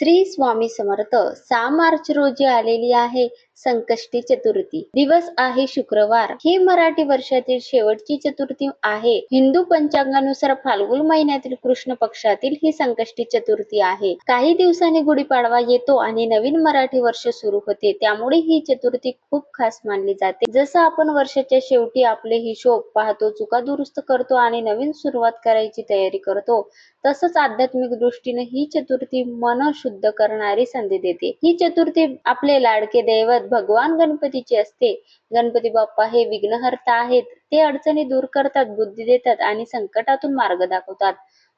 श्री स्वामी समर्थ 6 मार्च रोजी आलेली आहे संकष्टी चतुर्थी. दिवस आहे शुक्रवार. ही मराठी वर्षातील शेवटची चतुर्थी आहे. हिंदू पंचांगानुसार फाल्गुन महिन्यातील कृष्ण पक्षातील ही संकष्टी चतुर्थी आहे. काही दिवसांनी गुढीपाडवा येतो आणि नवीन मराठी वर्ष सुरू होते. त्यामुळे ही चतुर्थी खूप खास मानली जाते. जसं आपण वर्षाच्या शेवटी आपले हिशोब पाहतो, चुका दुरुस्त करतो आणि नवीन सुरुवात करायची तयारी करतो, तसंच आध्यात्मिक दृष्टीने ही चतुर्थी मन शुद्ध करणारी संधी देते. ही चतुर्थी आपले लाडके दैवत भगवान गणपतीची असते. गणपती बाप्पा हे विघ्नहर्ता आहेत. ते अडचणी दूर करतात, बुद्धी देतात आणि संकटातून मार्ग दाखवतात.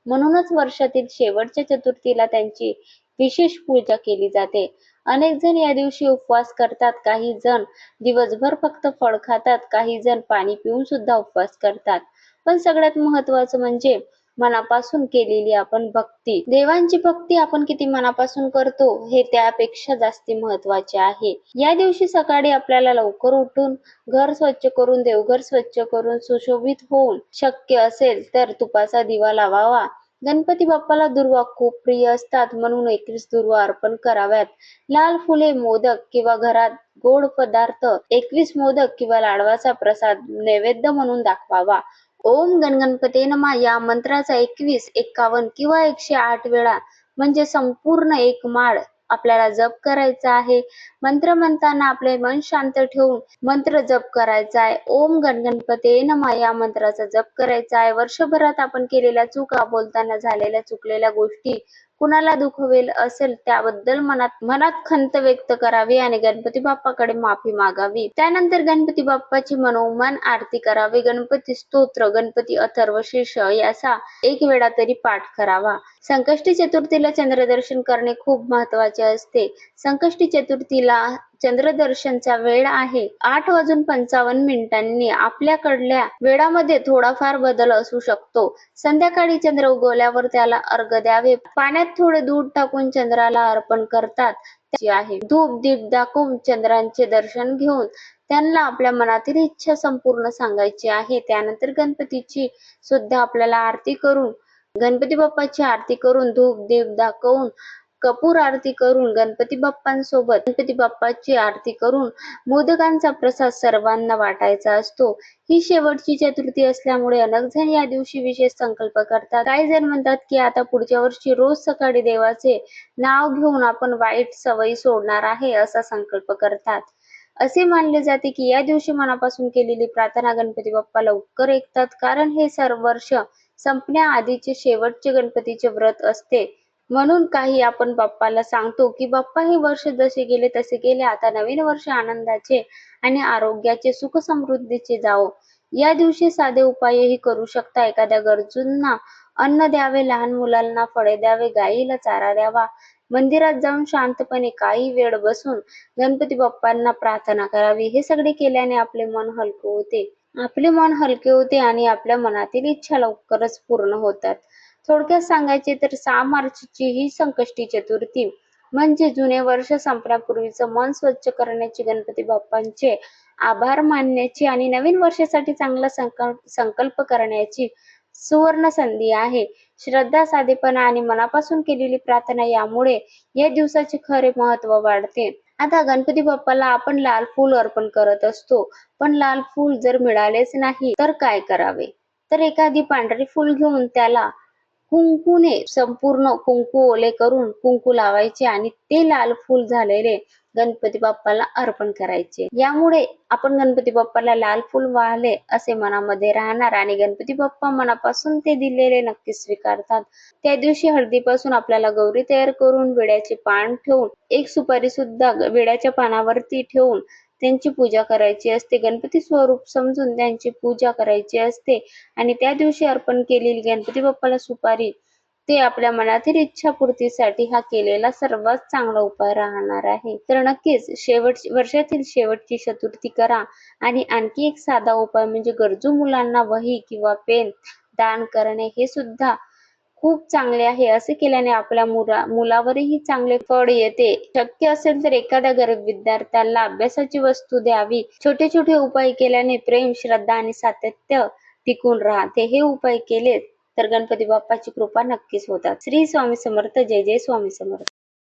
म्हणूनच वर्षातील शेवटच्या चतुर्थीला त्यांची विशेष पूजा केली जाते. अनेक जण या दिवशी उपवास करतात, काही जण दिवसभर फक्त फळ खातात, काही जण पाणी पिऊन सुद्धा उपवास करतात. पण सगळ्यात महत्त्वाचं म्हणजे मनापासून केलेली आपण भक्ती. देवांची भक्ती आपण किती मनापासून करतो हे त्यापेक्षा जास्ती महत्त्वाचे आहे. या दिवशी सकाळी आपल्याला लवकर उठून घर स्वच्छ करून, देवघर स्वच्छ करून, सुशोभित होऊन, शक्य असेल तर तुपाचा दिवा लावावा. गणपती बाप्पाला दुर्वा खूप प्रिय असतात, म्हणून 21 दुर्वा अर्पण कराव्यात. लाल फुले, मोदक किंवा घरात गोड पदार्थ 21 मोदक किंवा लाडवाचा प्रसाद नैवेद्य म्हणून दाखवावा. ओम गणगणपते नमः या मंत्राचा 21, 51 किंवा 108 वेळा म्हणजे संपूर्ण एक माळ आपल्याला जप करायचा आहे. मंत्र म्हणताना आपले मन शांत ठेवून मंत्र जप करायचा आहे. ओम गणगणपते नमः या मंत्राचा जप करायचा आहे. वर्षभरात आपण केलेल्या चुका, बोलताना झालेल्या चुकलेल्या गोष्टी, कुणाला दुखवेल असेल त्याबद्दल मनात खंत व्यक्त करावी आणि गणपती बाप्पाकडे माफी मागावी. त्यानंतर गणपती बाप्पाची मनोमन आरती करावी. गणपती स्तोत्र, गणपती अथर्वशीर्ष याचा 1 वेळा तरी पाठ करावा. संकष्टी चतुर्थीला चंद्रदर्शन करणे खूप महत्त्वाचे असते. संकष्टी चतुर्थीला चंद्रदर्शनचा वेळ आहे 8:55. आपल्याकडल्या वेळामध्ये थोडाफार बदल असू शकतो. संध्याकाळी चंद्र उगवल्यावर त्याला अर्घ्य द्यावे. पाण्यात थोडे दूध टाकून चंद्राला अर्पण करतात आहे. धूप दीप दाखवून चंद्रांचे दर्शन घेऊन त्यांना आपल्या मनातील इच्छा संपूर्ण सांगायची आहे. त्यानंतर गणपतीची सुद्धा आपल्याला आरती करून, गणपती बाप्पाची आरती करून, धूप दीप दाखवून, कपूर आरती करून, गणपती बाप्पांसोबत गणपती बाप्पाची आरती करून मोदकांचा प्रसाद सर्वांना वाटायचा असतो. ही शेवटची चतुर्थी असल्यामुळे अनेक जण या दिवशी विशेष संकल्प करतात. काही जण म्हणतात की आता पुढच्या वर्षी रोज सकाळी देवाचे नाव घेऊन आपण वाईट सवयी सोडणार आहे असा संकल्प करतात. असे मानले जाते की या दिवशी मनापासून केलेली प्रार्थना गणपती बाप्पा लवकर ऐकतात, कारण हे सर्व वर्ष संपण्याआधीचे शेवटचे गणपतीचे व्रत असते. म्हणून काही आपण बाप्पाला सांगतो की बाप्पा हे वर्ष जसे गेले तसे गेले, आता नवीन वर्ष आनंदाचे आणि आरोग्याचे, सुख समृद्धीचे जावो. या दिवशी साधे उपायही करू शकता. एखाद्या गरजूंना अन्न द्यावे, लहान मुलांना फळे द्यावे, गायीला चारा द्यावा. मंदिरात जाऊन शांतपणे काही वेळ बसून गणपती बाप्पांना प्रार्थना करावी. हे सगळे केल्याने आपले मन हलके होते आणि आपल्या मनातील इच्छा लवकरच पूर्ण होतात. थोडक्यात सांगायचे तर 6 मार्चची ही संकष्टी चतुर्थी म्हणजे जुने वर्ष संपण्यापूर्वीच मन स्वच्छ करण्याची, गणपती बाप्पांचे आभार मानण्याची आणि नवीन वर्षासाठी चांगला संकल्प करण्याची सुवर्ण संधी आहे. श्रद्धा, साधेपणा आणि मनापासून केलेली प्रार्थना यामुळे या दिवसाचे खरे महत्त्व वाढते. आता गणपती बाप्पाला आपण लाल फूल अर्पण करत असतो, पण लाल फूल जर मिळालेच नाही तर काय करावे? तर एखादी पांढरी फूल घेऊन त्याला कुंकूने संपूर्ण कुंकू ओले करून कुंकू लावायचे आणि ते लाल फूल झालेले गणपती बाप्पाला अर्पण करायचे. यामुळे आपण गणपती बाप्पाला लाल फूल वाहले असे मनामध्ये राहणार आणि गणपती बाप्पा मनापासून ते दिलेले नक्की स्वीकारतात. त्या दिवशी हळदीपासून आपल्याला गौरी तयार करून विड्याचे पान ठेवून, एक सुपारी सुद्धा विड्याच्या पानावरती ठेवून त्यांची पूजा करायची असते. गणपती स्वरूप समजून त्यांची पूजा करायची असते आणि त्या दिवशी अर्पण केलेली गणपती बाप्पाला सुपारी ते आपल्या मनातील इच्छापूर्तीसाठी हा केलेला सर्वात चांगला उपाय राहणार आहे. तर नक्कीच वर्षातील शेवटची चतुर्थी करा. आणि आणखी एक साधा उपाय म्हणजे गरजू मुलांना वही किंवा पेन दान करणे, हे सुद्धा खूप चांगले आहे. असे केल्याने आपल्या मुलावरही चांगले फळ येते. शक्य असेल तर एखाद्या गरीब विद्यार्थ्याला अभ्यासाची वस्तू द्यावी. छोटे छोटे उपाय केल्याने प्रेम, श्रद्धा आणि सातत्य टिकून राहते. हे उपाय केले तर गणपती बाप्पाची कृपा नक्कीच होतात. श्री स्वामी समर्थ. जय जय स्वामी समर्थ.